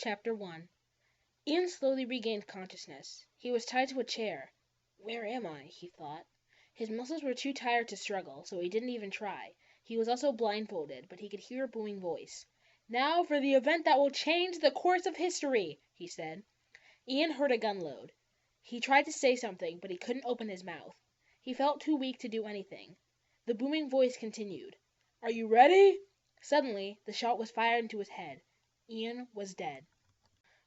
Chapter 1. Ian slowly regained consciousness. He was tied to a chair. Where am I? He thought. His muscles were too tired to struggle, so he didn't even try. He was also blindfolded, but he could hear a booming voice. "Now for the event that will change the course of history," he said. Ian heard a gun load. He tried to say something, but he couldn't open his mouth. He felt too weak to do anything. The booming voice continued. "Are you ready?" Suddenly, the shot was fired into his head. Ian was dead.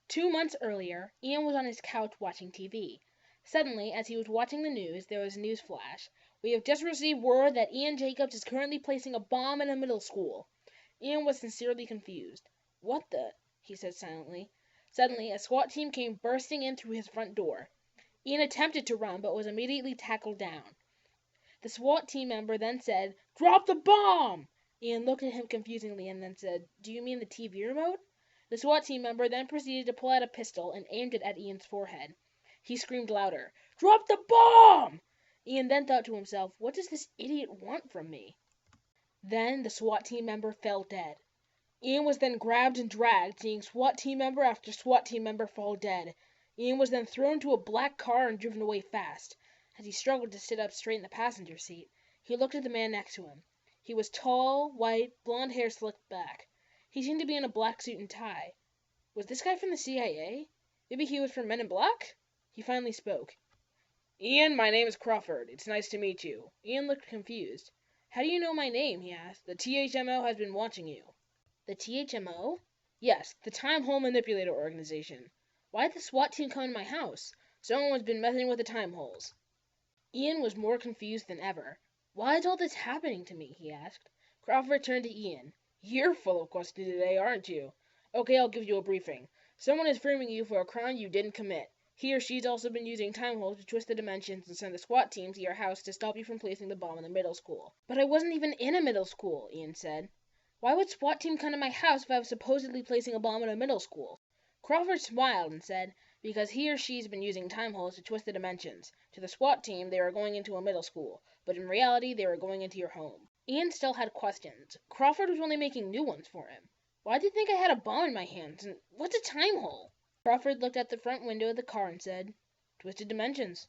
2 months earlier, Ian was on his couch watching TV. Suddenly, as he was watching the news, there was a news flash. "We have just received word that Ian Jacobs is currently placing a bomb in a middle school." Ian was sincerely confused. "What the?" he said silently. Suddenly, a SWAT team came bursting in through his front door. Ian attempted to run, but was immediately tackled down. The SWAT team member then said, "Drop the bomb!" Ian looked at him confusingly and then said, "Do you mean the TV remote?" The SWAT team member then proceeded to pull out a pistol and aimed it at Ian's forehead. He screamed louder, "Drop the bomb!" Ian then thought to himself, "What does this idiot want from me?" Then the SWAT team member fell dead. Ian was then grabbed and dragged, seeing SWAT team member after SWAT team member fall dead. Ian was then thrown into a black car and driven away fast. As he struggled to sit up straight in the passenger seat, he looked at the man next to him. He was tall, white, blonde hair slicked back. He seemed to be in a black suit and tie. Was this guy from the CIA? Maybe he was from Men in Black? He finally spoke. "Ian, my name is Crawford. It's nice to meet you." Ian looked confused. "How do you know my name?" he asked. "The THMO has been watching you." "The THMO?" "Yes, the Time Hole Manipulator Organization." "Why did the SWAT team come to my house?" "Someone has been messing with the time holes." Ian was more confused than ever. "Why is all this happening to me?" he asked. Crawford turned to Ian. "You're full of questions today, aren't you? Okay, I'll give you a briefing. Someone is framing you for a crime you didn't commit. He or she's also been using time holes to twist the dimensions and send a SWAT team to your house to stop you from placing the bomb in the middle school." "But I wasn't even in a middle school," Ian said. "Why would SWAT team come to my house if I was supposedly placing a bomb in a middle school?" Crawford smiled and said, "Because he or she's been using time holes to twist the dimensions. To the SWAT team, they were going into a middle school, but in reality, they were going into your home." Ian still had questions. Crawford was only making new ones for him. "Why did you think I had a bomb in my hands? And what's a time hole?" Crawford looked at the front window of the car and said, "Twisted dimensions."